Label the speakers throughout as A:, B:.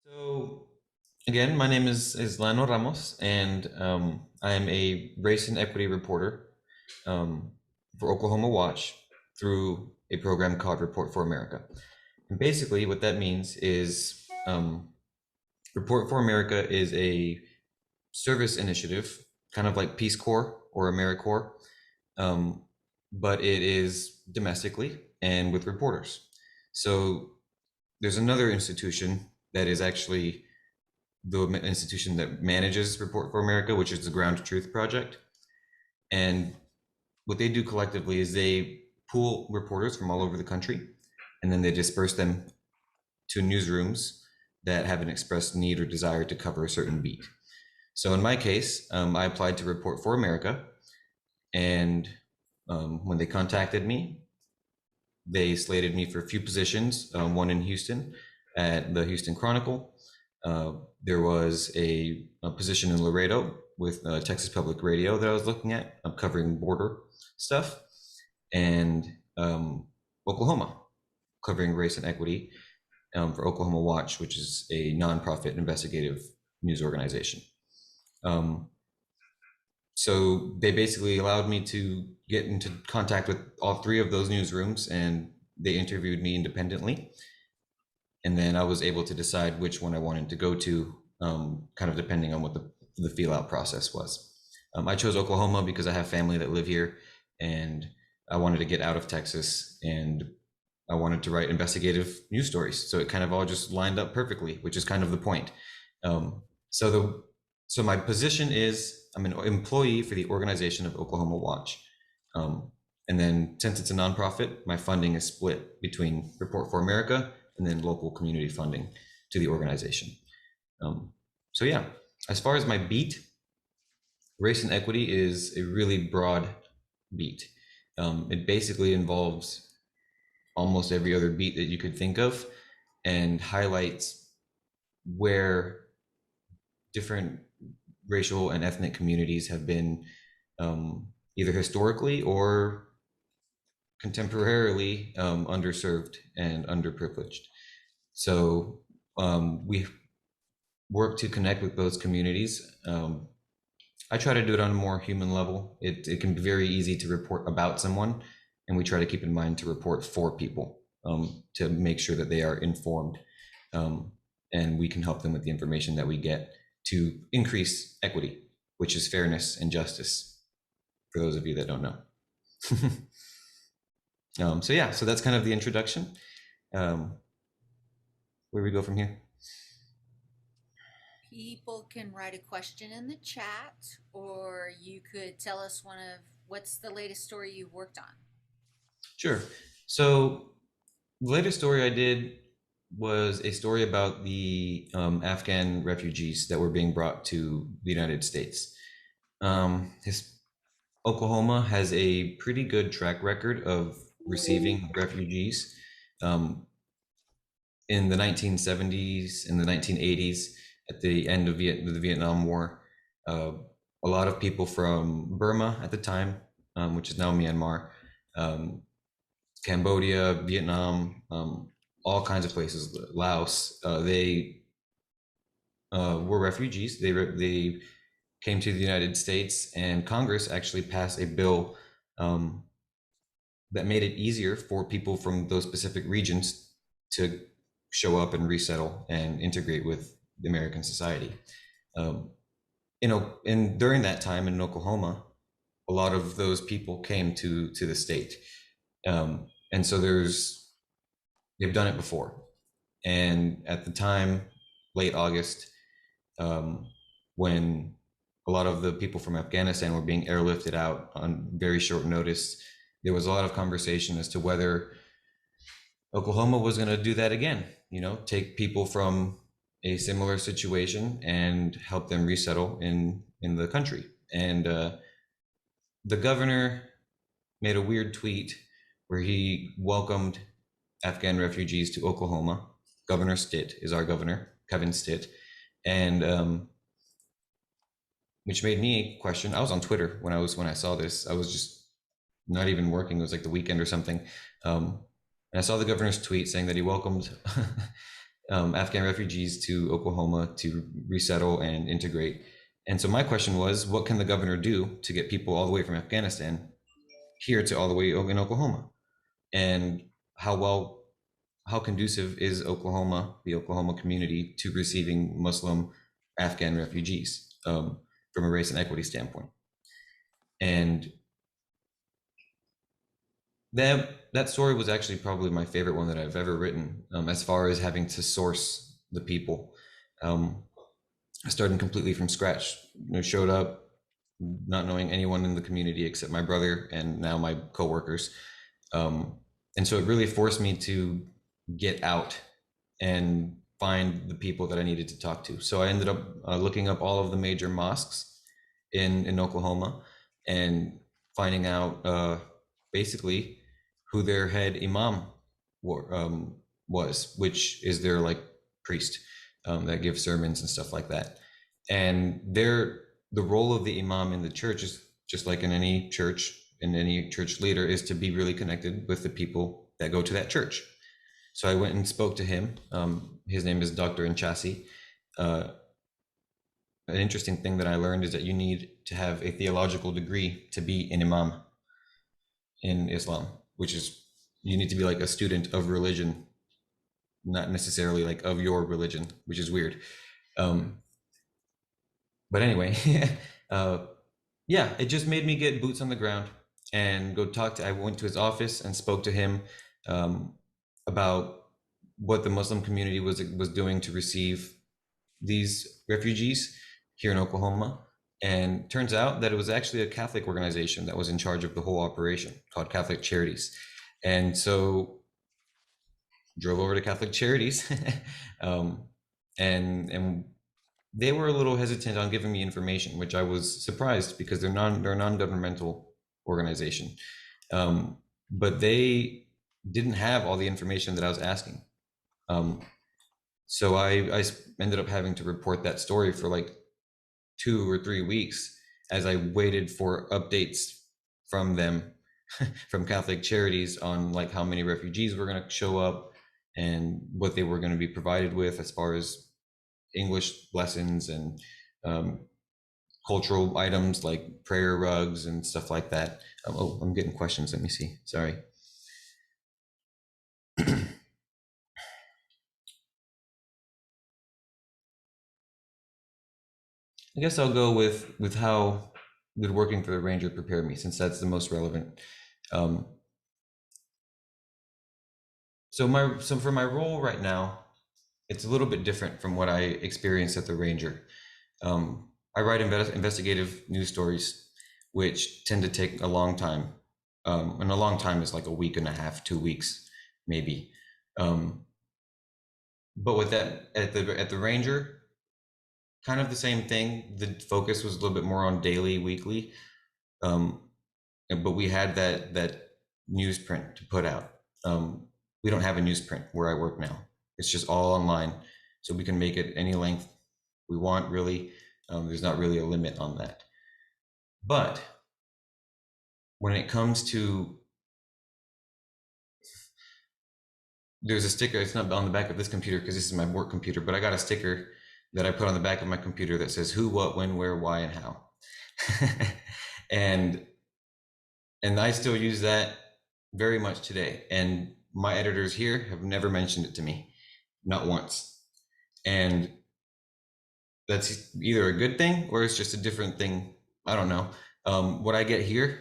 A: So again, my name is Lionel Ramos, and I am a race and equity reporter um, for Oklahoma Watch through a program called Report for America. And basically, what that means is Report for America is a service initiative, kind of like Peace Corps or AmeriCorps, um, but it is domestically and with reporters. So there's another institution that is actually the institution that manages Report for America, which is the Ground Truth Project. And what they do collectively is they pool reporters from all over the country, and then they disperse them to newsrooms that have an expressed need or desire to cover a certain beat. So in my case, I applied to Report for America, and when they contacted me, they slated me for a few positions, one in Houston at the Houston Chronicle. There was a position in Laredo with Texas Public Radio that I was looking at, covering border stuff, and Oklahoma, covering race and equity for Oklahoma Watch, which is a nonprofit investigative news organization. So they basically allowed me to get into contact with all three of those newsrooms, and they interviewed me independently. And then I was able to decide which one I wanted to go to, kind of depending on what the feel out process was. I chose Oklahoma because I have family that live here, and I wanted to get out of Texas, and I wanted to write investigative news stories. So it kind of all just lined up perfectly, which is kind of the point. So my position is I'm an employee for the organization of Oklahoma Watch. And then since it's a nonprofit, my funding is split between Report for America and then local community funding to the organization. So yeah, as far as my beat, race and equity is a really broad beat. It basically involves almost every other beat that you could think of and highlights where different racial and ethnic communities have been either historically or contemporarily underserved and underprivileged. So we work to connect with those communities. I try to do it on a more human level. It can be very easy to report about someone, and we try to keep in mind to report for people to make sure that they are informed, and we can help them with the information that we get to increase equity, which is fairness and justice, for those of you that don't know. So yeah, so that's kind of the introduction. Where we go from here?
B: People can write a question in the chat, or you could tell us what's the latest story you've worked on.
A: Sure. So the latest story I did was a story about the Afghan refugees that were being brought to the United States. Oklahoma has a pretty good track record of receiving refugees. In the 1970s, in the 1980s, at the end of the Vietnam War, a lot of people from Burma at the time, which is now Myanmar, Cambodia, Vietnam, all kinds of places, Laos, they were refugees. They came to the United States, and Congress actually passed a bill that made it easier for people from those specific regions to show up and resettle and integrate with the American society. And during that time in Oklahoma, a lot of those people came to the state, and so they've done it before. And at the time, late August, when a lot of the people from Afghanistan were being airlifted out on very short notice, there was a lot of conversation as to whether Oklahoma was going to do that again, take people from a similar situation and help them resettle in the country. And the governor made a weird tweet where he welcomed Afghan refugees to Oklahoma. Governor Stitt is our governor, Kevin Stitt, and which made me question. I was on Twitter when I saw this. I was just not even working. It was like the weekend or something, and I saw the governor's tweet saying that he welcomed Afghan refugees to Oklahoma to resettle and integrate. And so my question was, what can the governor do to get people all the way from Afghanistan here to all the way in Oklahoma? And how well, how conducive is Oklahoma, the Oklahoma community, to receiving Muslim Afghan refugees from a race and equity standpoint? And that story was actually probably my favorite one that I've ever written, as far as having to source the people. Um, Starting completely from scratch. Showed up not knowing anyone in the community except my brother and now my coworkers, and so it really forced me to get out and find the people that I needed to talk to. So I ended up looking up all of the major mosques in Oklahoma and finding out basically who their head imam was, which is their like priest that gives sermons and stuff like that. And the role of the imam in the church is just like in any church, and any church leader, is to be really connected with the people that go to that church. So I went and spoke to him. His name is Dr. Inchasi. Uh, an interesting thing that I learned is that you need to have a theological degree to be an imam in Islam, which is, you need to be like a student of religion, not necessarily like of your religion, which is weird. But anyway, uh, yeah, it just made me get boots on the ground and go talk to. I went to his office and spoke to him um, about what the Muslim community was doing to receive these refugees here in Oklahoma. And turns out that it was actually a Catholic organization that was in charge of the whole operation, called Catholic Charities. And so drove over to Catholic Charities, um, and they were a little hesitant on giving me information, which I was surprised because they're a non-governmental organization, but they didn't have all the information that I was asking. Um, so I ended up having to report that story for like 2 or 3 weeks as I waited for updates from them, from Catholic Charities, on like how many refugees were going to show up and what they were going to be provided with as far as English lessons and um, cultural items like prayer rugs and stuff like that. Oh, I'm getting questions. Let me see. Sorry. I guess I'll go with how did working for the Ranger prepare me, since that's the most relevant. Um, so for my role right now, it's a little bit different from what I experienced at the Ranger. I write investigative news stories, which tend to take a long time, and a long time is like a week and a half, 2 weeks, maybe. Um, but with that at the Ranger, kind of the same thing. The focus was a little bit more on daily, weekly, um, but we had that newsprint to put out. We don't have a newsprint where I work now. It's just all online, so we can make it any length we want. Really, there's not really a limit on that. But when it comes to, there's a sticker. It's not on the back of this computer because this is my work computer, but I got a sticker that I put on the back of my computer that says who, what, when, where, why, and how. and and I still use that very much today. And my editors here have never mentioned it to me, not once. And that's either a good thing or it's just a different thing. I don't know. What I get here,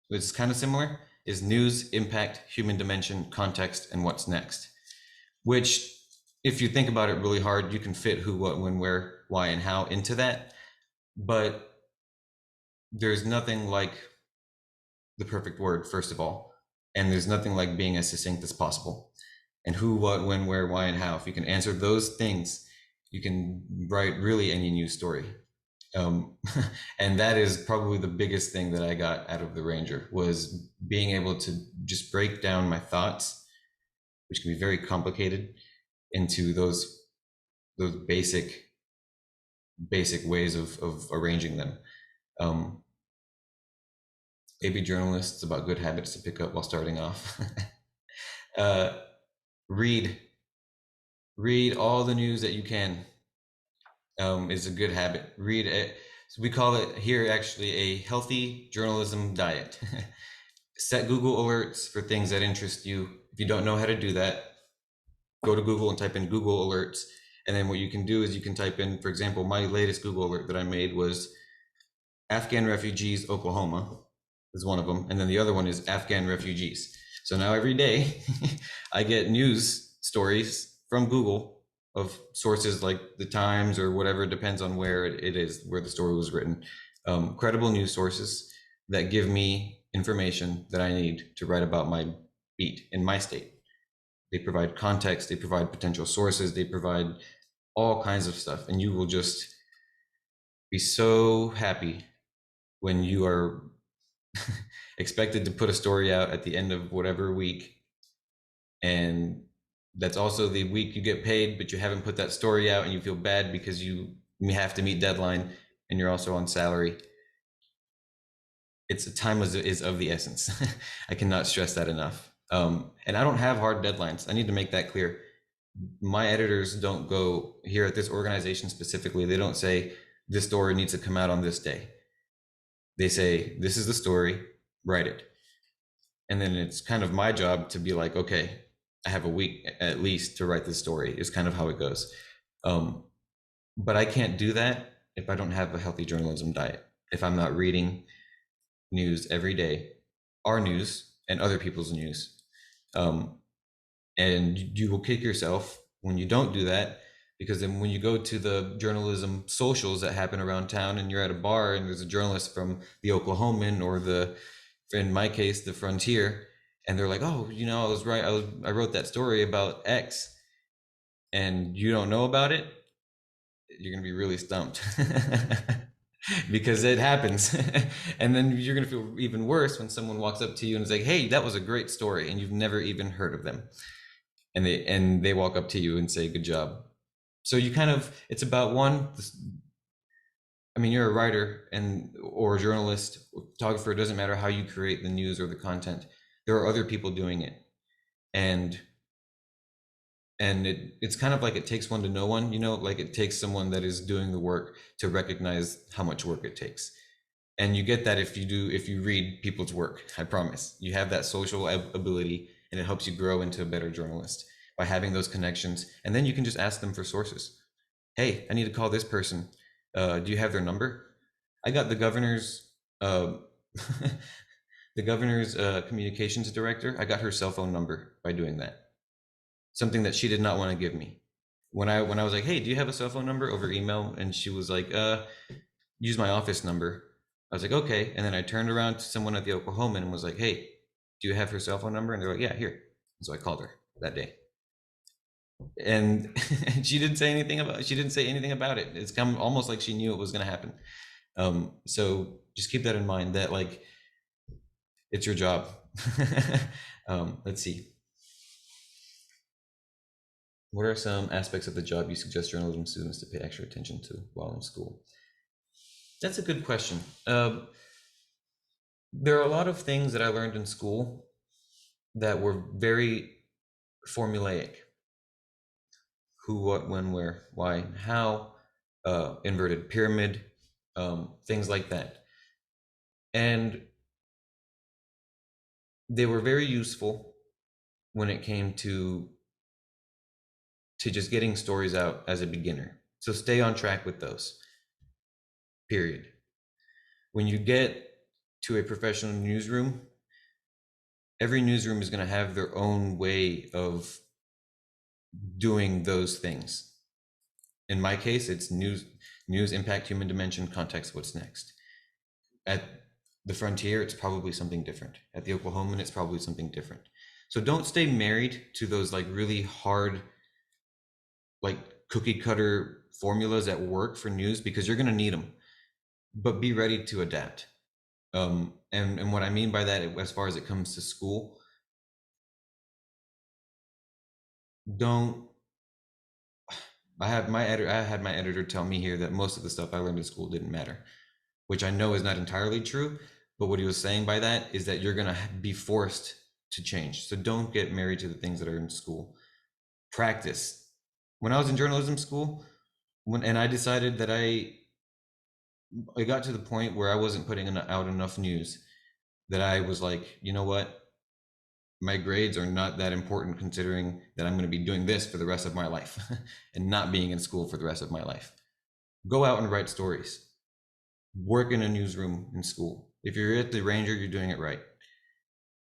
A: which is kind of similar, is news, impact, human dimension, context, and what's next. Which, if you think about it really hard, you can fit who, what, when, where, why, and how into that. But there's nothing like the perfect word, first of all. And there's nothing like being as succinct as possible. And who, what, when, where, why, and how. If you can answer those things, you can write really any news story. Um, and that is probably the biggest thing that I got out of the Ranger, was being able to just break down my thoughts, which can be very complicated, into those basic ways of arranging them. Maybe journalists, about good habits to pick up while starting off. uh, Read Read all the news that you can. Is a good habit. Read it. So we call it here actually a healthy journalism diet. Set Google alerts for things that interest you. If you don't know how to do that, go to Google and type in Google alerts. And then what you can do is you can type in, for example, my latest Google alert that I made was Afghan refugees, Oklahoma is one of them. And then the other one is Afghan refugees. So now every day I get news stories from Google of sources like the Times or whatever, it depends on where it is, where the story was written. Credible news sources that give me information that I need to write about my beat in my state. They provide context, they provide potential sources, they provide all kinds of stuff. And you will just be so happy when you are expected to put a story out at the end of whatever week, and that's also the week you get paid, but you haven't put that story out and you feel bad because you have to meet deadline and you're also on salary. It's a time is of the essence. I cannot stress that enough. And I don't have hard deadlines. I need to make that clear. My editors don't go here at this organization specifically. They don't say this story needs to come out on this day. They say, this is the story, write it. And then it's kind of my job to be like, okay, I have a week at least to write this story, is kind of how it goes. But I can't do that if I don't have a healthy journalism diet. If I'm not reading news every day, our news and other people's news. And you will kick yourself when you don't do that, because then when you go to the journalism socials that happen around town and you're at a bar and there's a journalist from the Oklahoman or the, in my case, the Frontier, and they're like, oh, I was right, I wrote that story about X, and you don't know about it, you're gonna be really stumped. Because it happens. And then you're gonna feel even worse when someone walks up to you and is like, hey, that was a great story, and you've never even heard of them, and they walk up to you and say good job. So you kind of, it's about one, I mean, you're a writer and or a journalist or photographer, it doesn't matter how you create the news or the content, there are other people doing it. And it's kind of like it takes one to know one, like it takes someone that is doing the work to recognize how much work it takes. And you get that if you read people's work. I promise you have that social ability, and it helps you grow into a better journalist by having those connections. And then you can just ask them for sources. Hey, I need to call this person, do you have their number? I got the governor's uh, the governor's communications director, I got her cell phone number by doing that, something that she did not want to give me. When I was like, hey, do you have a cell phone number over email? And she was like, use my office number. I was like, okay. And then I turned around to someone at the Oklahoman and was like, hey, do you have her cell phone number? And they're like, yeah, here. And so I called her that day. And she didn't say anything about it. It's come almost like she knew it was going to happen. So just keep that in mind, that like it's your job. Let's see. What are some aspects of the job you suggest journalism students to pay extra attention to while in school? That's a good question. There are a lot of things that I learned in school that were very formulaic. Who, what, when, where, why, how, inverted pyramid, things like that. And they were very useful when it came to just getting stories out as a beginner. So stay on track with those, period. When you get to a professional newsroom, every newsroom is going to have their own way of doing those things. In my case, it's news, impact, human dimension, context, what's next. At the Frontier, it's probably something different. At the Oklahoman, it's probably something different. So don't stay married to those like really hard, like cookie cutter formulas that work for news, because you're going to need them, but be ready to adapt. And what I mean by that, as far as it comes to school, don't, I had my editor tell me here that most of the stuff I learned in school didn't matter, which I know is not entirely true. But what he was saying by that is that you're going to be forced to change. So don't get married to the things that are in school. Practice. when I was in journalism school, and I decided that I got to the point where I wasn't putting out enough news, that I was like, you know what? My grades are not that important considering that I'm going to be doing this for the rest of my life and not being in school for the rest of my life. Go out and write stories. Work in a newsroom in school. If you're at the Ranger, you're doing it right.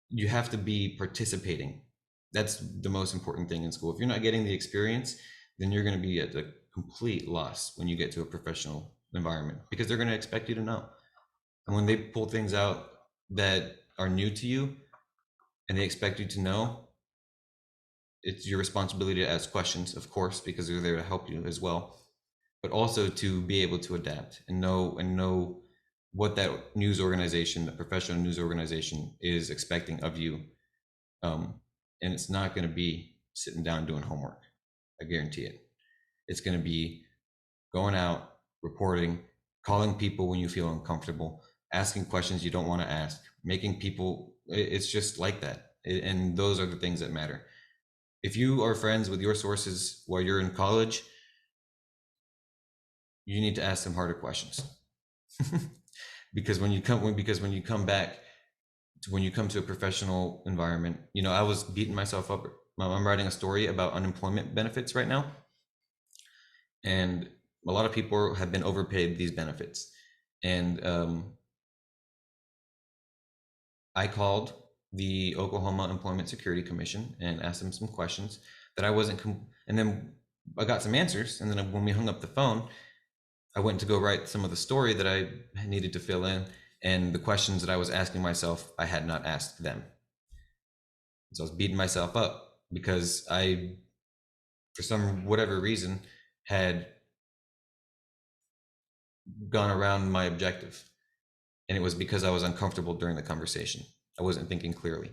A: You have to be participating. That's the most important thing in school. If you're not getting the experience, then you're going to be at a complete loss when you get to a professional environment, because they're going to expect you to know. And when they pull things out that are new to you and they expect you to know, it's your responsibility to ask questions, of course, because they're there to help you as well, but also to be able to adapt and know what that news organization, the professional news organization, is expecting of you. And it's not going to be sitting down doing homework. I guarantee it. It's going to be going out, reporting, calling people when you feel uncomfortable, asking questions you don't want to ask, making people. It's just like that, and those are the things that matter. If you are friends with your sources while you're in college, you need to ask them harder questions. Because when you come back, when you come to a professional environment, I was beating myself up. I'm writing a story about unemployment benefits right now, and a lot of people have been overpaid these benefits. And I called the Oklahoma Employment Security Commission and asked them some questions that I wasn't, and then I got some answers. And then when we hung up the phone, I went to go write some of the story that I needed to fill in, and the questions that I was asking myself, I had not asked them. So I was beating myself up because I, for some whatever reason, had gone around my objective. And it was because I was uncomfortable during the conversation. I wasn't thinking clearly.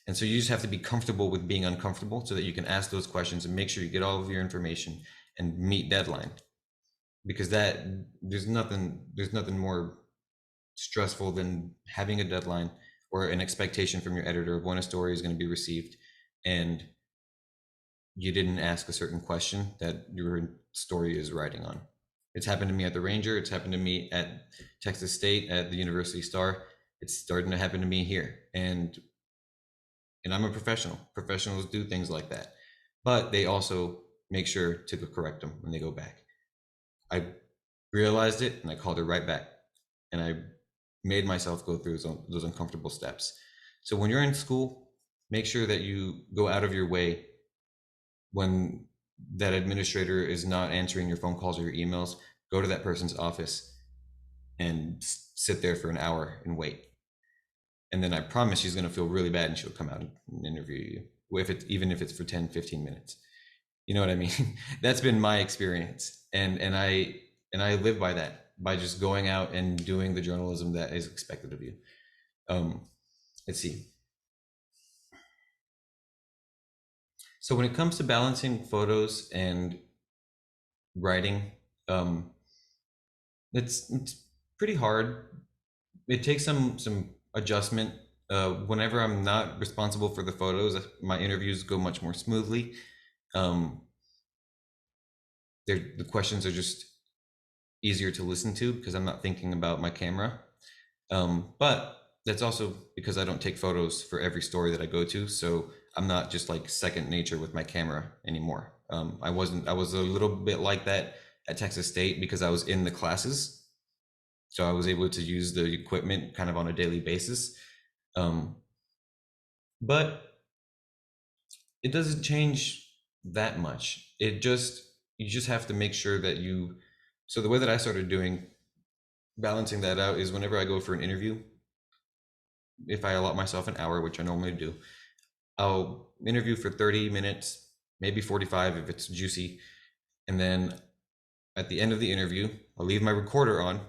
A: And so you just have to be comfortable with being uncomfortable so that you can ask those questions and make sure you get all of your information and meet deadline. Because that there's nothing more stressful than having a deadline or an expectation from your editor of when a story is going to be received, and you didn't ask a certain question that your story is writing on. It's happened to me at the Ranger. It's happened to me at Texas State, at the University Star. It's starting to happen to me here. And I'm a professional. Professionals do things like that. But they also make sure to correct them when they go back. I realized it and I called her right back. And I made myself go through those uncomfortable steps. So when you're in school, make sure that you go out of your way when that administrator is not answering your phone calls or your emails. Go to that person's office and sit there for an hour and wait. And then I promise she's going to feel really bad and she'll come out and interview you. Even if it's for 10, 15 minutes. You know what I mean? That's been my experience. And I live by that, by just going out and doing the journalism that is expected of you. Um, let's see. So when it comes to balancing photos and writing, um, it's pretty hard. It takes some adjustment. Whenever I'm not responsible for the photos, my interviews go much more smoothly. Um, the questions are just easier to listen to because I'm not thinking about my camera. But that's also because I don't take photos for every story that I go to, so I'm not just like second nature with my camera anymore. I wasn't. I was a little bit like that at Texas State because I was in the classes, so I was able to use the equipment kind of on a daily basis. Um, but it doesn't change that much. You just have to make sure that you. So the way that I started doing balancing that out is whenever I go for an interview, if I allot myself an hour, which I normally do, I'll interview for 30 minutes, maybe 45 if it's juicy. And then at the end of the interview, I'll leave my recorder on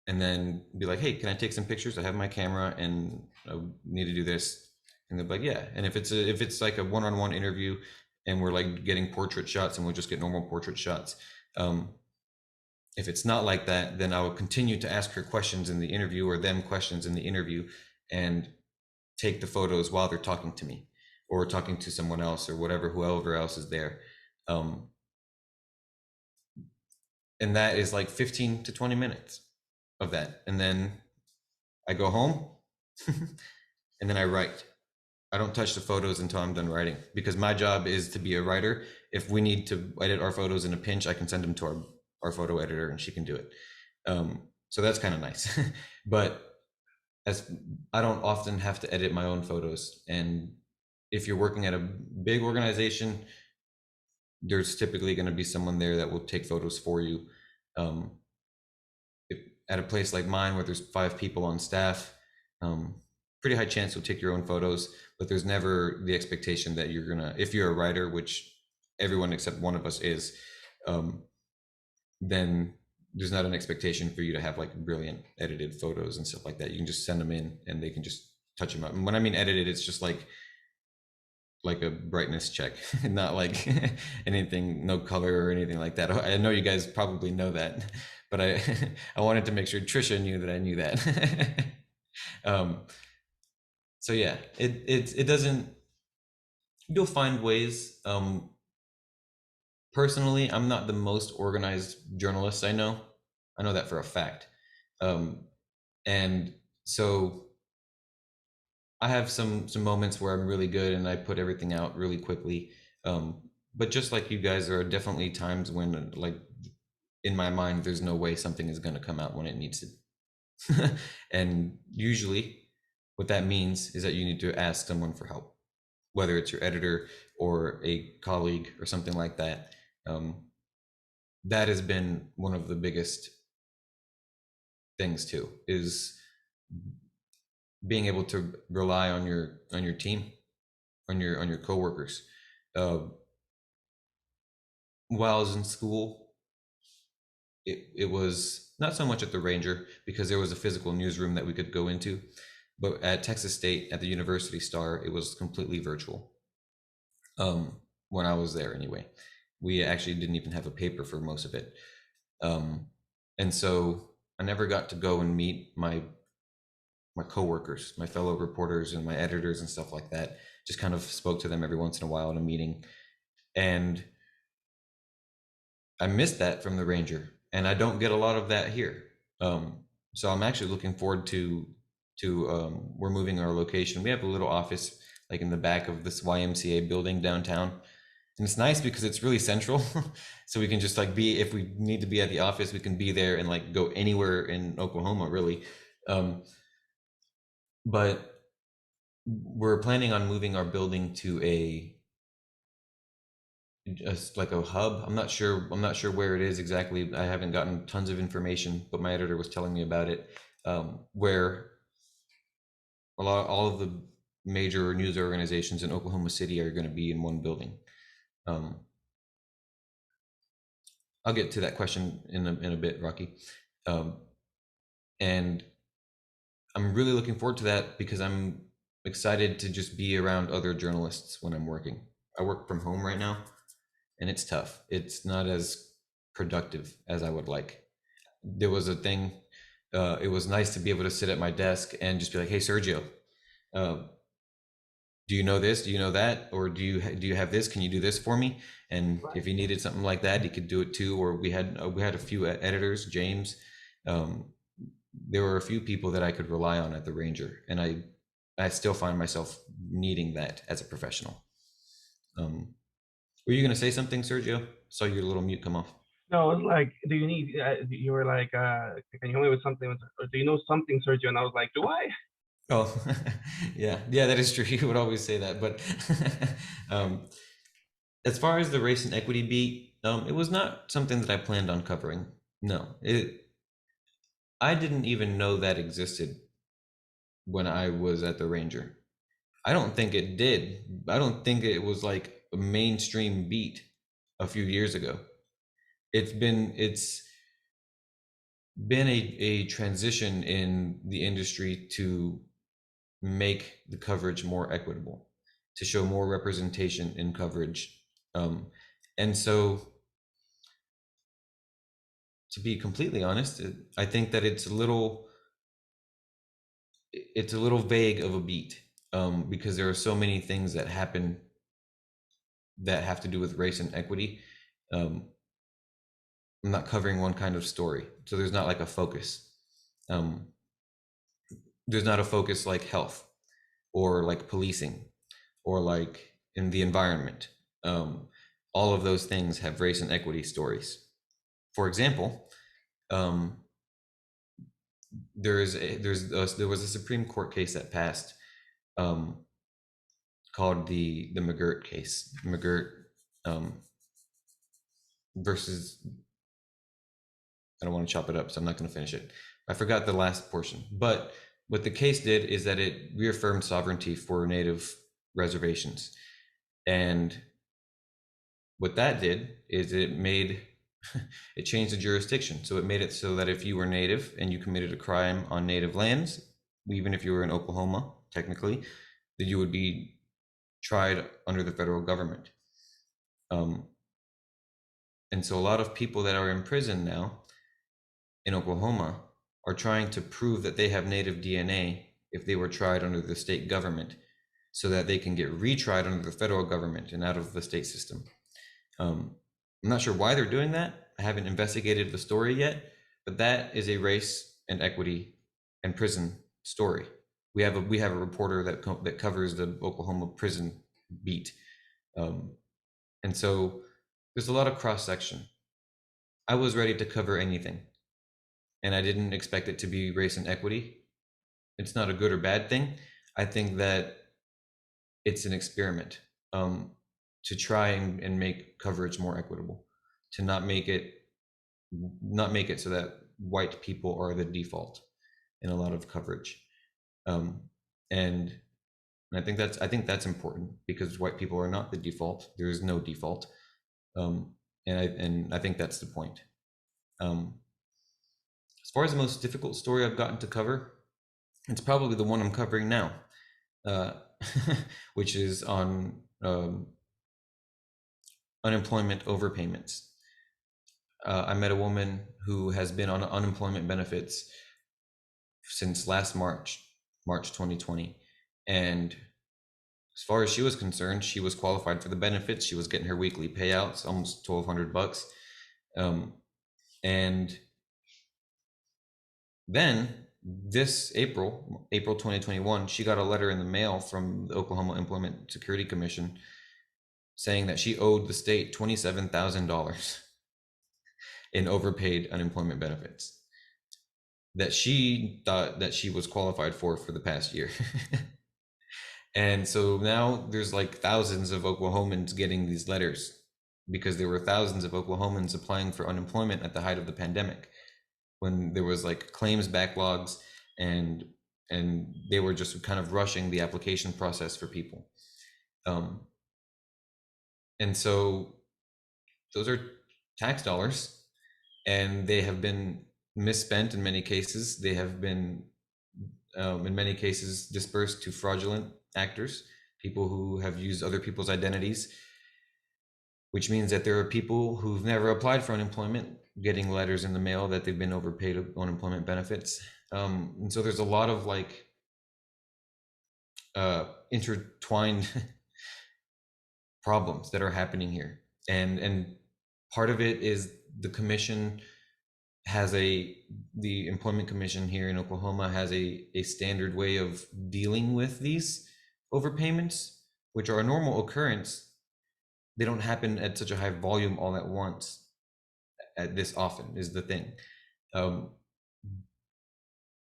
A: and then be like, hey, can I take some pictures? I have my camera and I need to do this. And they'll be like, yeah. And if it's like a one-on-one interview and we're like getting portrait shots, and we'll just get normal portrait shots. If it's not like that, then I will continue to ask her questions in the interview or them questions in the interview and take the photos while they're talking to me or talking to someone else or whatever, whoever else is there. Um, and that is like 15 to 20 minutes of that. And then I go home and then I write. I don't touch the photos until I'm done writing because my job is to be a writer. If we need to edit our photos in a pinch, I can send them to our photo editor and she can do it. So that's kind of nice. But as I don't often have to edit my own photos. And if you're working at a big organization, there's typically going to be someone there that will take photos for you. Um, if, at a place like mine where there's 5 people on staff, um, pretty high chance you'll take your own photos, but there's never the expectation that you're gonna, if you're a writer, which everyone except one of us is, um, then there's not an expectation for you to have like brilliant edited photos and stuff like that. You can just send them in and they can just touch them up. And when I mean edited, it's just like a brightness check, not like anything, no color or anything like that. I know you guys probably know that, but I I wanted to make sure Trisha knew that I knew that. um, so yeah, it doesn't. You'll find ways. Personally, I'm not the most organized journalist I know. I know that for a fact. Um, and so I have some moments where I'm really good and I put everything out really quickly. But just like you guys, there are definitely times when, like, in my mind, there's no way something is going to come out when it needs to. And usually, what that means is that you need to ask someone for help, whether it's your editor or a colleague or something like that. Um, that has been one of the biggest things too, is being able to rely on your team, on your coworkers. Uh, while I was in school, it was not so much at the Ranger because there was a physical newsroom that we could go into, but at Texas State at the University Star, it was completely virtual. Um, when I was there, anyway, we actually didn't even have a paper for most of it, um, and so I never got to go and meet my coworkers, my fellow reporters, and my editors and stuff like that. Just kind of spoke to them every once in a while in a meeting, and I missed that from the Ranger, and I don't get a lot of that here. So I'm actually looking forward to we're moving our location. We have a little office like in the back of this YMCA building downtown, and it's nice because it's really central. So we can just like be, if we need to be at the office, we can be there and like go anywhere in Oklahoma, really. Um, but we're planning on moving our building to a just like a hub. I'm not sure where it is exactly. I haven't gotten tons of information, but my editor was telling me about it. Where all of the major news organizations in Oklahoma City are going to be in one building. Um, I'll get to that question in a bit, Rocky. Um, and I'm really looking forward to that because I'm excited to just be around other journalists when I'm working. I work from home right now, and it's tough. It's not as productive as I would like. There was a thing. It was nice to be able to sit at my desk and just be like, "Hey, Sergio, uh, do you know this? Do you know that? Or do you have this? Can you do this for me?" And
C: Right.
A: if he needed something like that, he could do it too. Or we had a few editors, James. Um, there were a few people that I could rely on at the Ranger, and I still find myself needing that as a professional. Um, were you going to say something, Sergio? Saw your little mute come off.
C: No, it's like, do you need? You were like, can you help me with something? Or do you know something, Sergio? And I was like, do I?
A: Oh, yeah, yeah, that is true. You would always say that, but um, as far as the race and equity beat, it was not something that I planned on covering. No, I didn't even know that existed when I was at the Ranger. I don't think it did. I don't think it was like a mainstream beat a few years ago. It's been a transition in the industry to make the coverage more equitable, to show more representation in coverage. Um, and so, to be completely honest, I think that it's a little vague of a beat, because there are so many things that happen that have to do with race and equity, I'm not covering one kind of story. So there's not like a focus. Um, there's not a focus like health or like policing or like in the environment. All of those things have race and equity stories. For example, um, there was a Supreme Court case that passed, um, called the McGirt case, McGirt, um, versus, I don't want to chop it up, so I'm not going to finish it. I forgot the last portion, but what the case did is that it reaffirmed sovereignty for Native reservations, and what that did is it made it changed the jurisdiction. So it made it so that if you were Native and you committed a crime on Native lands, even if you were in Oklahoma, technically, that you would be tried under the federal government. Um, and so a lot of people that are in prison now in Oklahoma are trying to prove that they have Native DNA if they were tried under the state government, so that they can get retried under the federal government and out of the state system. I'm not sure why they're doing that. I haven't investigated the story yet, but that is a race and equity and prison story. We have a reporter that covers the Oklahoma prison beat, and so there's a lot of cross section. I was ready to cover anything, and I didn't expect it to be race and equity. It's not a good or bad thing. I think that it's an experiment, to try and make coverage more equitable, to not make it so that white people are the default in a lot of coverage, and I think that's important, because white people are not the default. There is no default, and I think that's the point. As far as the most difficult story I've gotten to cover, it's probably the one I'm covering now, uh, which is on unemployment overpayments. I met a woman who has been on unemployment benefits since last March 2020. And as far as she was concerned, she was qualified for the benefits. She was getting her weekly payouts, almost $1,200. And then this April 2021, she got a letter in the mail from the Oklahoma Employment Security Commission saying that she owed the state $27,000 in overpaid unemployment benefits that she thought that she was qualified for the past year. And so now there's like thousands of Oklahomans getting these letters, because there were thousands of Oklahomans applying for unemployment at the height of the pandemic, when there was like claims backlogs, and they were just kind of rushing the application process for people. And so those are tax dollars, and they have been misspent in many cases. They have been, in many cases, dispersed to fraudulent actors, people who have used other people's identities, which means that there are people who've never applied for unemployment getting letters in the mail that they've been overpaid unemployment benefits. And so there's a lot of like intertwined problems that are happening here. And part of it is the commission has the Employment Commission here in Oklahoma has a standard way of dealing with these overpayments, which are a normal occurrence. They don't happen at such a high volume all at once, at this often, is the thing.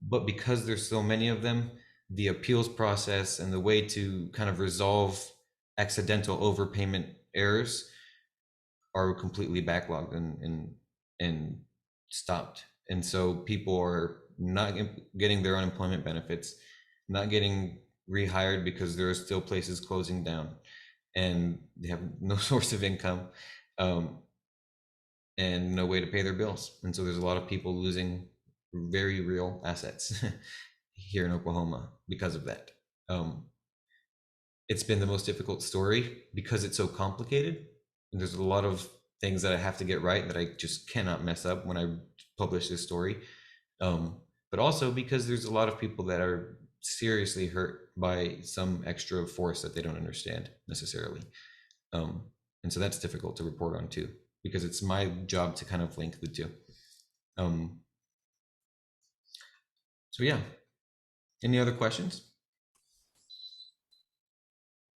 A: But because there's so many of them, the appeals process and the way to kind of resolve accidental overpayment errors are completely backlogged and stopped. And so people are not getting their unemployment benefits, not getting rehired because there are still places closing down, and they have no source of income, and no way to pay their bills. And so there's a lot of people losing very real assets here in Oklahoma because of that. It's been the most difficult story because it's so complicated, and there's a lot of things that I have to get right that I just cannot mess up when I publish this story. But also because there's a lot of people that are seriously hurt by some extra force that they don't understand necessarily. And so that's difficult to report on too, because it's my job to kind of link the two. So yeah, any other questions?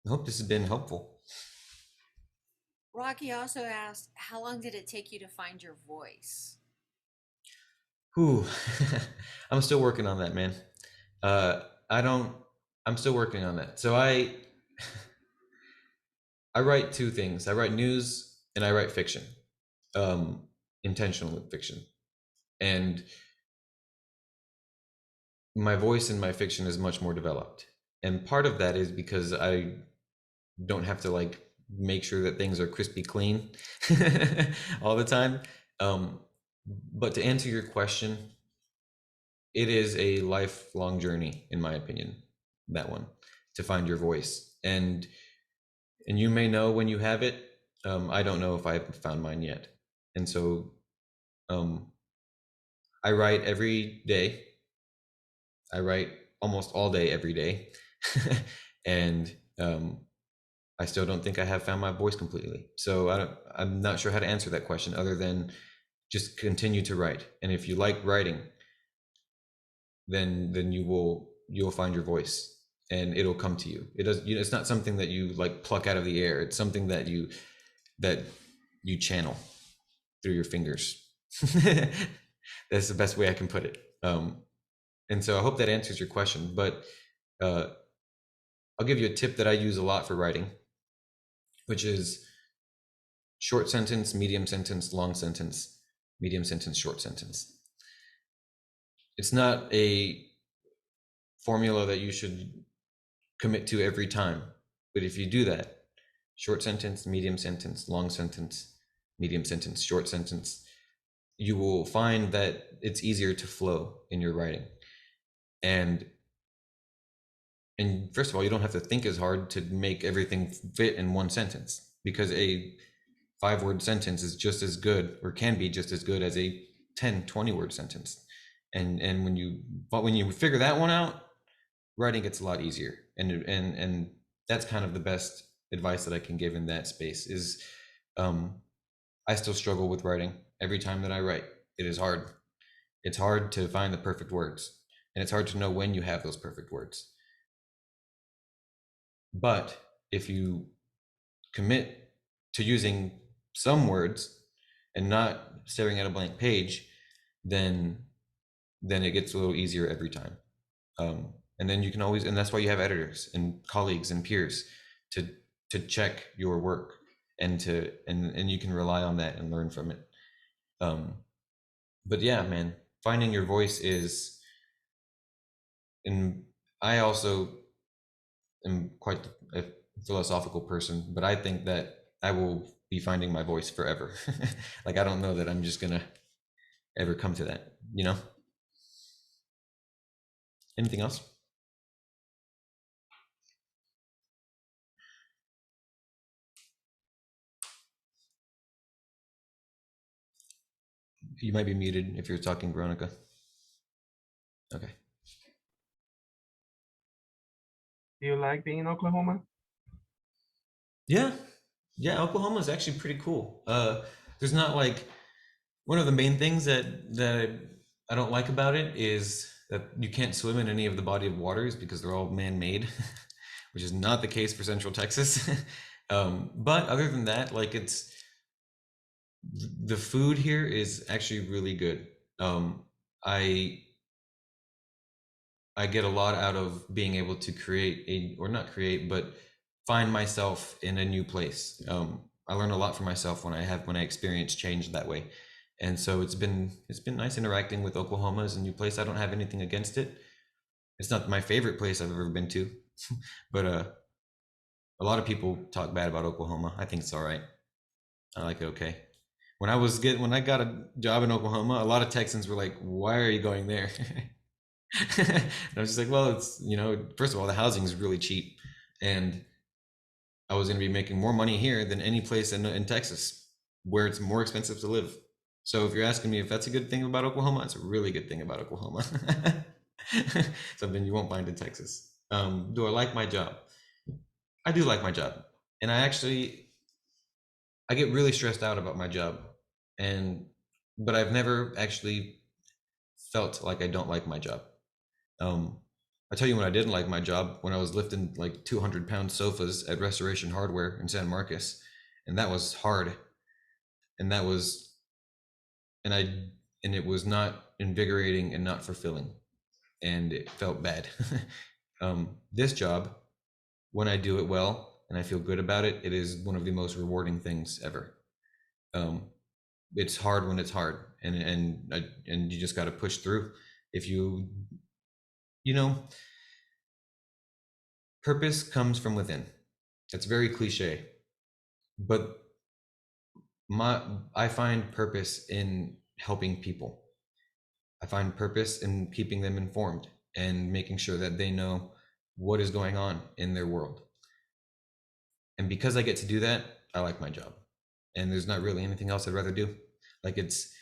A: I hope this has been helpful.
B: Rocky also asked, how long did it take you to find your voice?
A: Whew. I'm still working on that, man. I don't, I'm still working on that. So I write two things. I write news and I write fiction, intentional fiction. And my voice in my fiction is much more developed. And part of that is because I don't have to like make sure that things are crispy clean all the time. But to answer your question, it is a lifelong journey, in my opinion, that one, to find your voice. And you may know when you have it. I don't know if I've found mine yet. And so I write every day. I write almost all day, every day. And I still don't think I have found my voice completely. So I'm not sure how to answer that question other than just continue to write. And if you like writing, then you'll find your voice and it'll come to you. It's not something that you like pluck out of the air. It's something that you channel through your fingers. That's the best way I can put it. And so I hope that answers your question, but I'll give you a tip that I use a lot for writing, which is short sentence, medium sentence, long sentence, medium sentence, short sentence. It's not a formula that you should commit to every time, but if you do that, short sentence, medium sentence, long sentence, medium sentence, short sentence, you will find that it's easier to flow in your writing. And first of all, you don't have to think as hard to make everything fit in one sentence, because a 5-word sentence is just as good, or can be just as good, as a 10-20-word sentence. And when you figure that one out, writing gets a lot easier. And that's kind of the best advice that I can give in that space is I still struggle with writing. Every time that I write, it is hard. It's hard to find the perfect words, and it's hard to know when you have those perfect words. But if you commit to using some words and not staring at a blank page, then it gets a little easier every time. And then you can always, and that's why you have editors and colleagues and peers to check your work, and you can rely on that and learn from it. But yeah, man, finding your voice is, and I also am quite a philosophical person, but I think that I will be finding my voice forever. Like, I don't know that I'm just gonna ever come to that, you know? Anything else? You might be muted if you're talking, Veronica. Okay.
C: Do you like being in Oklahoma?
A: Yeah. Yeah, Oklahoma is actually pretty cool. There's not like, one of the main things that I don't like about it is that you can't swim in any of the body of waters because they're all man-made, which is not the case for Central Texas. But other than that, like, the food here is actually really good. I get a lot out of being able to or not create, but find myself in a new place. I learn a lot for myself when I experience change that way. And so it's been nice interacting with Oklahoma as a new place. I don't have anything against it. It's not my favorite place I've ever been to, but a lot of people talk bad about Oklahoma. I think it's all right. I like it okay. When I got a job in Oklahoma, a lot of Texans were like, "Why are you going there?" And I was just like, "Well, it's, first of all, the housing is really cheap, and I was going to be making more money here than any place in Texas, where it's more expensive to live." So if you're asking me if that's a good thing about Oklahoma, it's a really good thing about Oklahoma. Something you won't find in Texas. Do I like my job? I do like my job. And I actually, I get really stressed out about my job, but I've never actually felt like I don't like my job. Um, I tell you when I didn't like my job, when I was lifting like 200-pound sofas at Restoration Hardware in San Marcos, and that was hard, and that was and I and it was not invigorating and not fulfilling, and it felt bad. This job, when I do it well and I feel good about it, it is one of the most rewarding things ever. Um, it's hard when it's hard, and you just got to push through. If you know, purpose comes from within. It's very cliche, but I find purpose in helping people. I find purpose in keeping them informed and making sure that they know what is going on in their world. And because I get to do that, I like my job. And there's not really anything else I'd rather do. Like, it's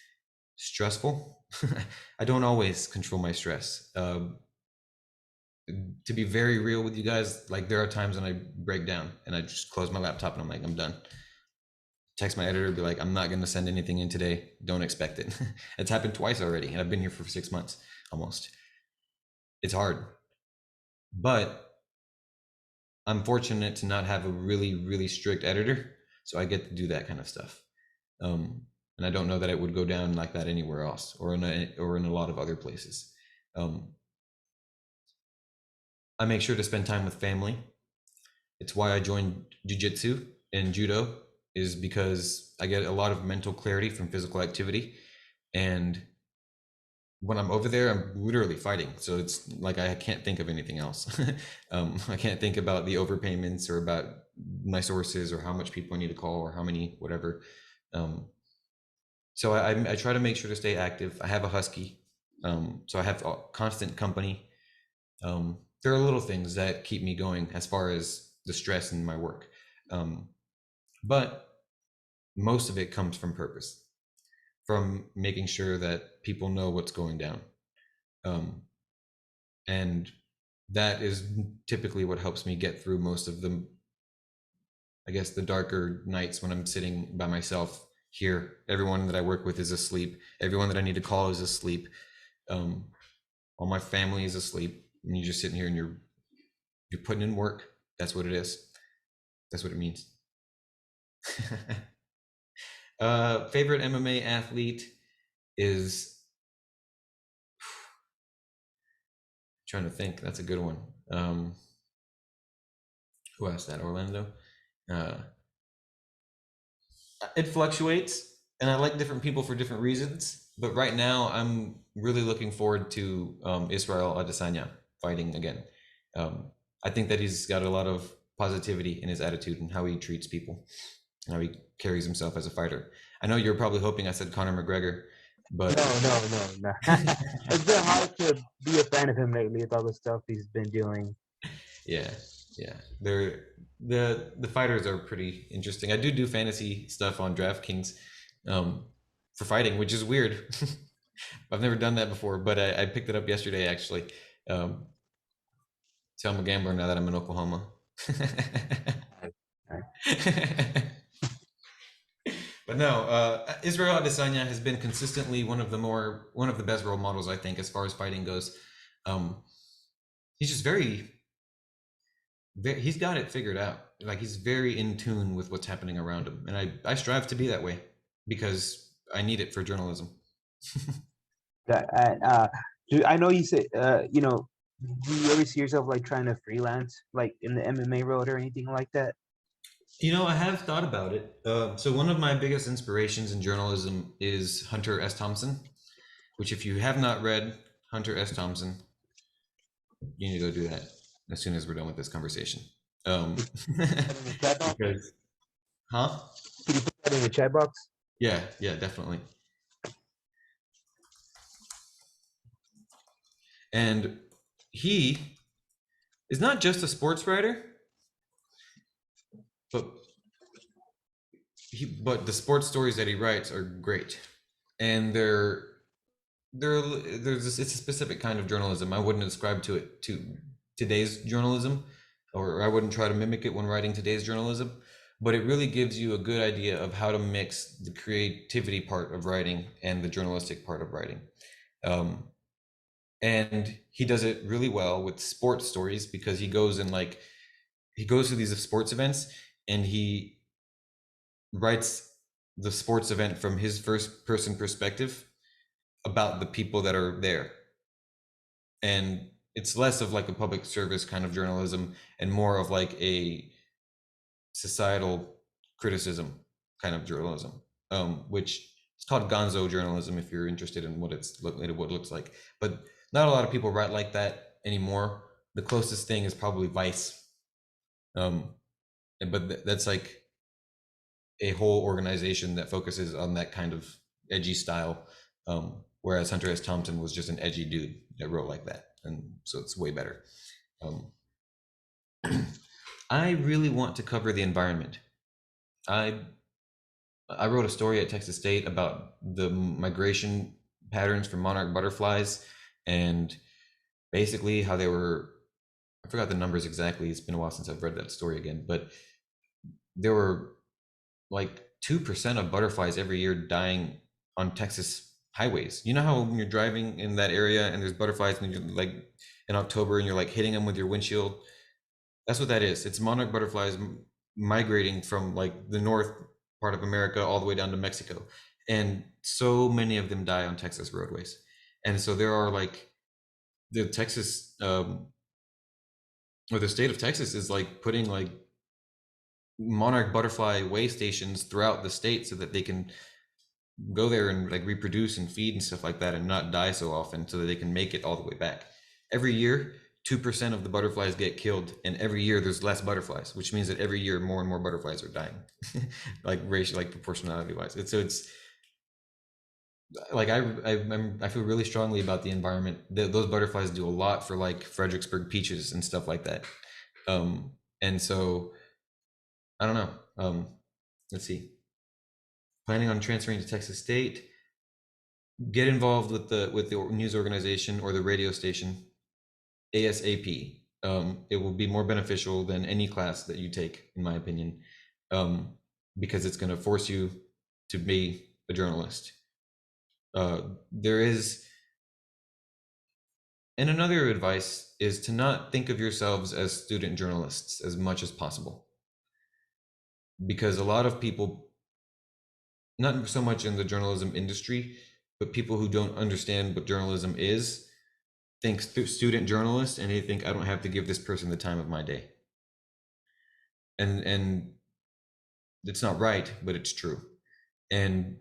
A: stressful. I don't always control my stress. To be very real with you guys, like, there are times when I break down and I just close my laptop and I'm like, I'm done. Text my editor, be like, I'm not going to send anything in today. Don't expect it. It's happened twice already, and I've been here for 6 months almost. It's hard, but I'm fortunate to not have a really, really strict editor, so I get to do that kind of stuff. And I don't know that it would go down like that anywhere else, or in a lot of other places. I make sure to spend time with family. It's why I joined jiu-jitsu and judo, is because I get a lot of mental clarity from physical activity. And when I'm over there, I'm literally fighting. So it's like I can't think of anything else. I can't think about the overpayments or about my sources or how much people I need to call or how many, whatever. So I try to make sure to stay active. I have a husky, so I have constant company. There are little things that keep me going as far as the stress in my work. But most of it comes from purpose, from making sure that people know what's going down. And that is typically what helps me get through most of the, I guess, the darker nights when I'm sitting by myself here. Everyone that I work with is asleep. Everyone that I need to call is asleep. All my family is asleep, and you're just sitting here and you're putting in work. That's what it is. That's what it means. Favorite MMA athlete is, trying to think. That's a good one. Who asked that? Orlando. It fluctuates, and I like different people for different reasons. But right now, I'm really looking forward to Israel Adesanya fighting again. I think that he's got a lot of positivity in his attitude and how he treats people, and how he carries himself as a fighter. I know you're probably hoping I said Conor McGregor, but
D: No. It's been hard to be a fan of him lately with all the stuff he's been doing.
A: yeah, the fighters are pretty interesting. I do fantasy stuff on DraftKings for fighting, which is weird. I've never done that before, but I picked it up yesterday actually. So I'm a gambler now that I'm in Oklahoma. But no, Israel Adesanya has been consistently one of the best role models, I think, as far as fighting goes. He's just he's got it figured out. Like, he's very in tune with what's happening around him, and I strive to be that way because I need it for journalism.
D: I know you said, do you ever see yourself like trying to freelance, like in the MMA road or anything like that?
A: I have thought about it. So one of my biggest inspirations in journalism is Hunter S. Thompson, which, if you have not read Hunter S. Thompson, you need to go do that as soon as we're done with this conversation. Because, huh?
D: Can you put that in the chat box?
A: Yeah, definitely. And he is not just a sports writer, but the sports stories that he writes are great, and it's a specific kind of journalism. I wouldn't ascribe to today's journalism, or I wouldn't try to mimic it when writing today's journalism. but it really gives you a good idea of how to mix the creativity part of writing and the journalistic part of writing. Um, and he does it really well with sports stories, because he goes to these sports events and he writes the sports event from his first person perspective about the people that are there. And it's less of like a public service kind of journalism and more of like a societal criticism kind of journalism, which it's called gonzo journalism if you're interested in what what it looks like. But not a lot of people write like that anymore. The closest thing is probably Vice, but that's like a whole organization that focuses on that kind of edgy style. Whereas Hunter S. Thompson was just an edgy dude that wrote like that, and so it's way better. Um, I really want to cover the environment. I wrote a story at Texas State about the migration patterns for monarch butterflies, and basically how they were. I forgot the numbers exactly. It's been a while since I've read that story again, but there were like 2% of butterflies every year dying on Texas highways. You know how when you're driving in that area and there's butterflies and you're like in October and you're like hitting them with your windshield? That's what that is. It's monarch butterflies migrating from like the north part of America all the way down to Mexico. And so many of them die on Texas roadways. And so there are like the Texas, or the state of Texas is like putting like monarch butterfly way stations throughout the state so that they can go there and like reproduce and feed and stuff like that and not die so often, so that they can make it all the way back. Every year 2% of the butterflies get killed, and every year there's less butterflies, which means that every year more and more butterflies are dying. Like racial, like proportionality wise, it's like I feel really strongly about the environment. Those butterflies do a lot for like Fredericksburg peaches and stuff like that. And so I don't know. Let's see. Planning on transferring to Texas State. Get involved with the news organization or the radio station ASAP. It will be more beneficial than any class that you take, in my opinion, because it's going to force you to be a journalist. There is, and another advice is to not think of yourselves as student journalists as much as possible, because a lot of people, not so much in the journalism industry, but people who don't understand what journalism is, think student journalist, and they think I don't have to give this person the time of my day. And it's not right, but it's true. And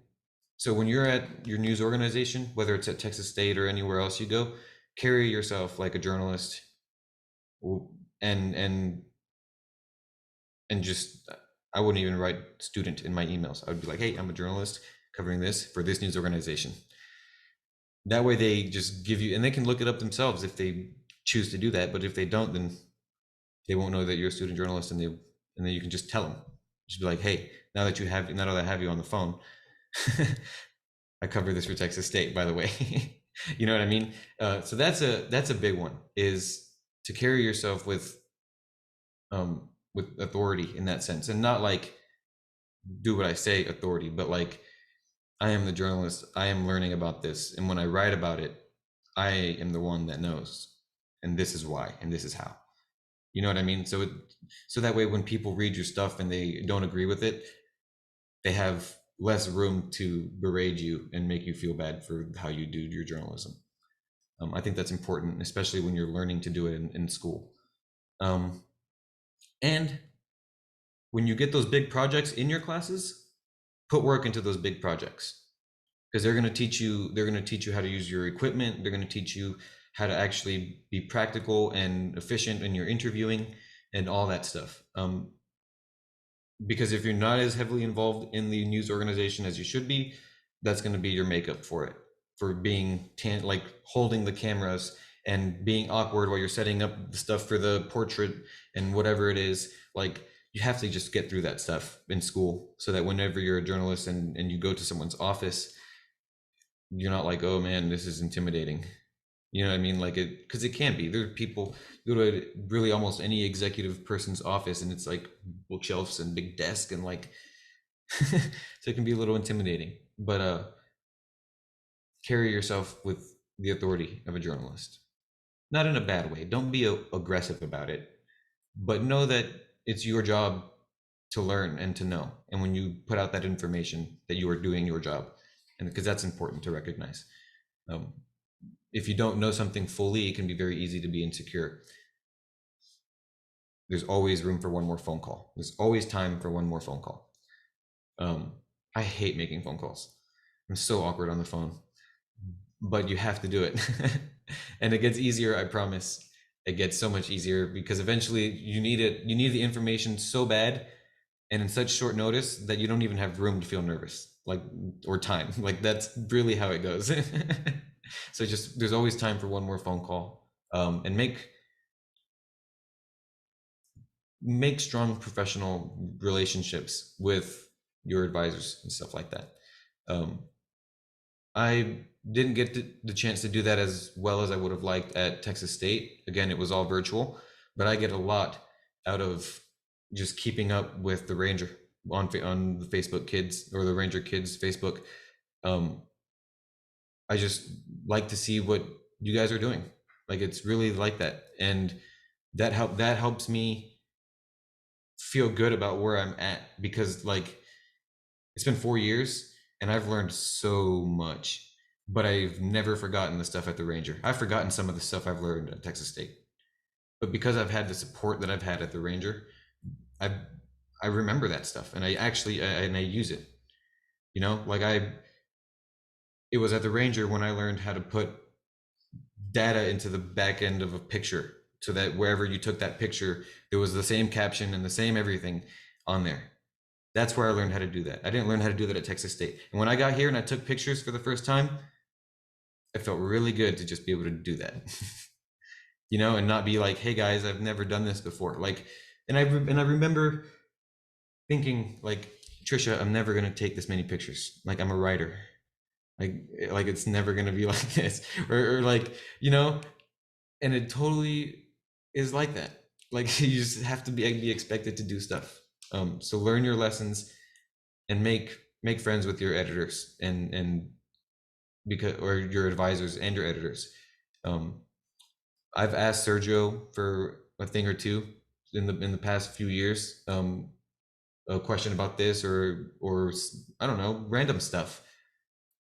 A: so when you're at your news organization, whether it's at Texas State or anywhere else you go, carry yourself like a journalist, and just, I wouldn't even write student in my emails. I would be like, hey, I'm a journalist covering this for this news organization. That way they just give you, and they can look it up themselves if they choose to do that. But if they don't, then they won't know that you're a student journalist, and then you can just tell them. Just be like, hey, now that I have you on the phone, I cover this for Texas State, by the way. You know what I mean? So that's a big one, is to carry yourself with authority in that sense, and not like do what I say authority, but like, I am the journalist. I am learning about this, and when I write about it, I am the one that knows, and this is why, and this is how. You know what I mean? So that way, when people read your stuff and they don't agree with it, they have less room to berate you and make you feel bad for how you do your journalism. I think that's important, especially when you're learning to do it in school. And when you get those big projects in your classes, put work into those big projects, because they're going to teach you how to use your equipment. They're going to teach you how to actually be practical and efficient in your interviewing and all that stuff. Because if you're not as heavily involved in the news organization as you should be, that's going to be your makeup for it, for being like holding the cameras and being awkward while you're setting up the stuff for the portrait and whatever it is. Like, you have to just get through that stuff in school, so that whenever you're a journalist and you go to someone's office, you're not like, oh man, this is intimidating. You know what I mean? Like it, because it can be. There are people, you go to really almost any executive person's office and it's like bookshelves and big desk and like, so it can be a little intimidating. But carry yourself with the authority of a journalist. Not in a bad way. Don't be aggressive about it, but know that it's your job to learn and to know. And when you put out that information, that you are doing your job, and because that's important to recognize. Um, if you don't know something fully, it can be very easy to be insecure. There's always room for one more phone call. There's always time for one more phone call. I hate making phone calls. I'm so awkward on the phone, but you have to do it. And it gets easier, I promise. It gets so much easier because eventually you need it. You need the information so bad and in such short notice that you don't even have room to feel nervous, like, or time. Like that's really how it goes. So just there's always time for one more phone call, and make strong professional relationships with your advisors and stuff like that. I didn't get the chance to do that as well as I would have liked at Texas State. Again, it was all virtual, but I get a lot out of just keeping up with the Ranger on the Facebook Kids or the Ranger Kids Facebook. I just like to see what you guys are doing. Like it's really like that, and that helps me feel good about where I'm at because like it's been 4 years and I've learned so much, but I've never forgotten the stuff at the Ranger. I've forgotten some of the stuff I've learned at Texas State, but because I've had the support that I've had at the Ranger, I I remember that stuff and I use it. You know, like it was at the Ranger when I learned how to put data into the back end of a picture so that wherever you took that picture, there was the same caption and the same everything on there. That's where I learned how to do that. I didn't learn how to do that at Texas State. And when I got here and I took pictures for the first time, it felt really good to just be able to do that. You know, and not be like, "Hey guys, I've never done this before." Like, and I remember thinking like, "Trisha, I'm never gonna take this many pictures. Like, I'm a writer. Like it's never gonna be like this." Or like, you know, and it totally is like that. Like you just have to be expected to do stuff. So learn your lessons and make friends with your editors and because or your advisors and your editors. Um, I've asked Sergio for a thing or two in the past few years, a question about this or I don't know, random stuff.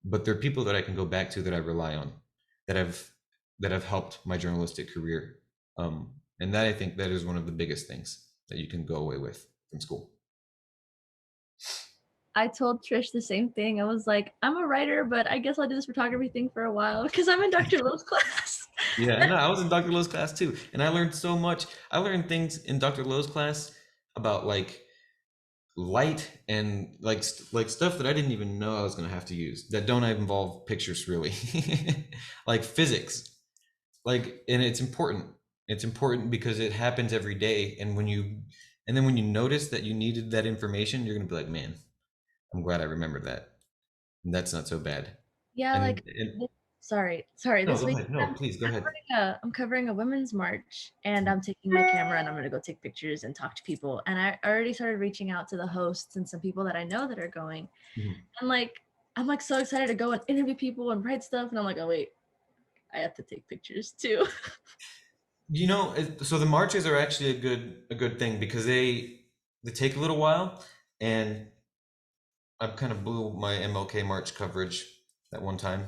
A: But there are people that I can go back to that I rely on, that have helped my journalistic career, and that I think that is one of the biggest things that you can go away with from school.
E: I told Trish the same thing. I was like, I'm a writer, but I guess I'll do this photography thing for a while because I'm in Dr. Lowe's class.
A: Yeah, no, I was in Dr. Lowe's class too, and I learned so much. I learned things in Dr. Lowe's class about like light and like stuff that I didn't even know I was going to have to use that don't involve pictures really. Like physics. Like, and it's important. It's important because it happens every day, and then when you notice that you needed that information, you're going to be like, "Man, I'm glad I remembered that." And that's not so bad.
E: Yeah, like
A: And
E: sorry.
A: no,
E: This
A: go
E: week
A: ahead. No, please go ahead.
E: I'm covering a women's march and I'm taking my camera and I'm gonna go take pictures and talk to people. And I already started reaching out to the hosts and some people that I know that are going.
A: Mhm.
E: And like I'm like so excited to go and interview people and write stuff. And I'm like, oh wait, I have to take pictures too.
A: You know, so the marches are actually a good thing because they take a little while, and I kind of blew my MLK March coverage that one time.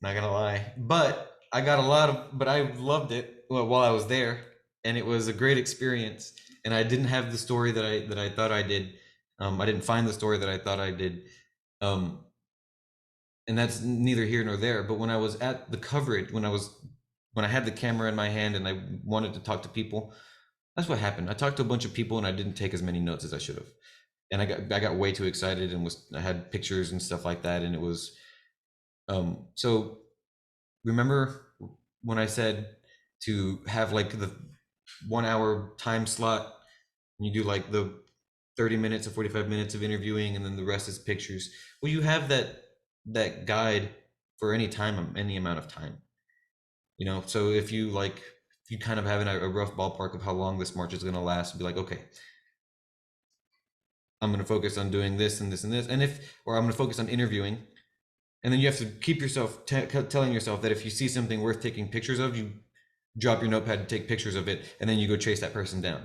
A: Not gonna lie, but I got a lot of, but I loved it while I was there, and it was a great experience. And I didn't have the story that I thought I did. I didn't find the story that I thought I did, um, and that's neither here nor there. But when I was at the coverage, when I had the camera in my hand and I wanted to talk to people, that's what happened. I talked to a bunch of people and I didn't take as many notes as I should have. And I got way too excited and I had pictures and stuff like that. And it was, so remember when I said to have like the 1 hour time slot and you do like the 30 minutes or 45 minutes of interviewing and then the rest is pictures. Well, you have that guide for any time, any amount of time. You know, so if you kind of have a rough ballpark of how long this march is going to last, be like, okay, I'm going to focus on doing this and this and this, or I'm going to focus on interviewing. And then you have to keep yourself telling yourself that if you see something worth taking pictures of, you drop your notepad and take pictures of it, and then you go chase that person down.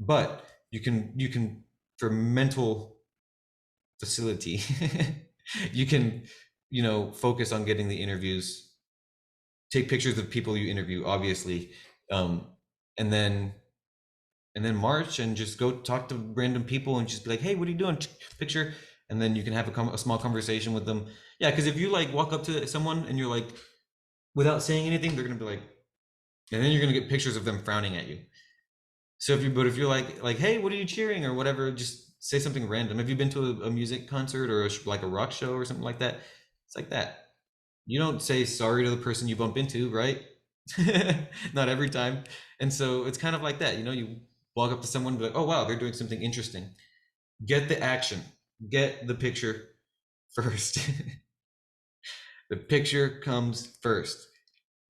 A: But you can for mental facility, you can, focus on getting the interviews, take pictures of people you interview, obviously, and then march and just go talk to random people and just be like, hey, what are you doing? Picture. And then you can have a small conversation with them. Yeah, because if you walk up to someone and you're without saying anything, they're gonna be like, and then you're gonna get pictures of them frowning at you. So if you're like, hey, what are you cheering or whatever, just say something random. Have you been to a music concert or a rock show or something like that? It's like that. You don't say sorry to the person you bump into, right? Not every time. And so it's kind of like that. You walk up to someone and be like, oh wow, they're doing something interesting. Get the action. Get the picture first. The picture comes first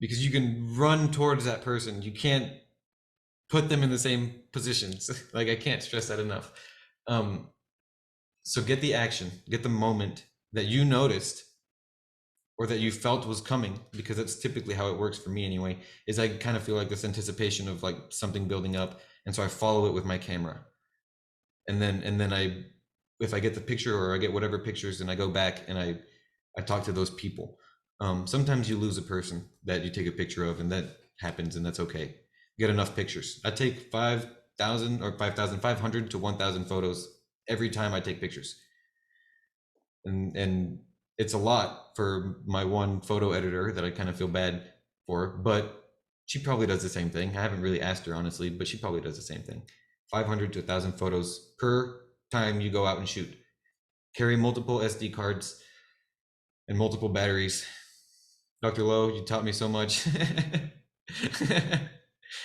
A: because you can run towards that person. You can't put them in the same positions. I can't stress that enough. So get the action, get the moment that you noticed or that you felt was coming, because that's typically how it works for me anyway, is I kind of feel like this anticipation of something building up. And so I follow it with my camera. And then if I get the picture or I get whatever pictures, and I go back and I talk to those people. Sometimes you lose a person that you take a picture of, and that happens, and that's okay. Get enough pictures. I take 5,000 or 5,500 to 1,000 photos every time I take pictures. And it's a lot for my one photo editor that I kind of feel bad for, but she probably does the same thing. I haven't really asked her, honestly, but she probably does the same thing. 500 to 1,000 photos per time you go out and shoot. Carry multiple SD cards and multiple batteries. Dr. Lowe, you taught me so much.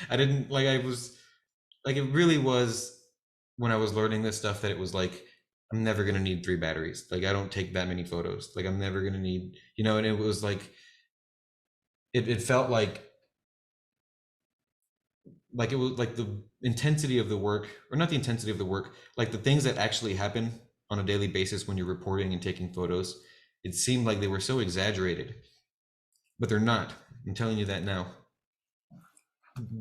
A: I didn't it really was when I was learning this stuff that it was I'm never going to need 3 batteries. I don't take that many photos. I'm never going to need, and it was it felt like it was the intensity of the work, or not the intensity of the work, the things that actually happen on a daily basis when you're reporting and taking photos. It seemed like they were so exaggerated, but they're not. I'm telling you that now.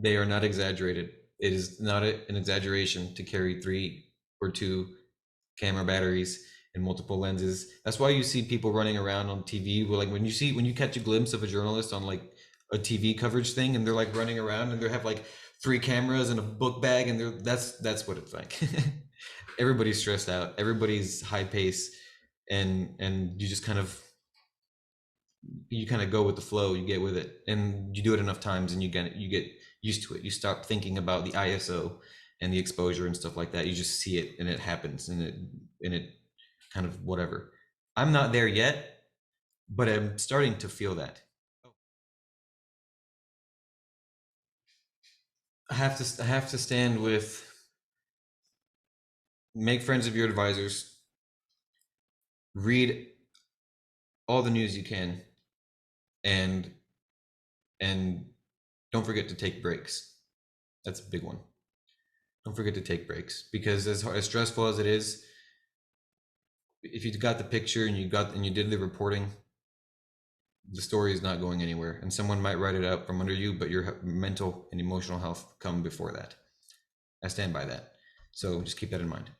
A: They are not exaggerated. It is not an exaggeration to carry 3 or 2 camera batteries and multiple lenses. That's why you see people running around on TV. When you catch a glimpse of a journalist on a TV coverage thing, and they're running around and they have 3 cameras and a book bag, and that's what it's like. Everybody's stressed out. Everybody's high pace, and you just kind of go with the flow. You get with it, and you do it enough times, and you get used to it. You stop thinking about the ISO and the exposure and stuff like that. You just see it, and it happens, and it kind of whatever. I'm not there yet, but I'm starting to feel that. I have to stand with, make friends of your advisors, read all the news you can, and don't forget to take breaks. That's a big one. Don't forget to take breaks, because as stressful as it is, if you got the picture and you did the reporting, the story is not going anywhere, and someone might write it up from under you, but your mental and emotional health come before that. I stand by that. So just keep that in mind.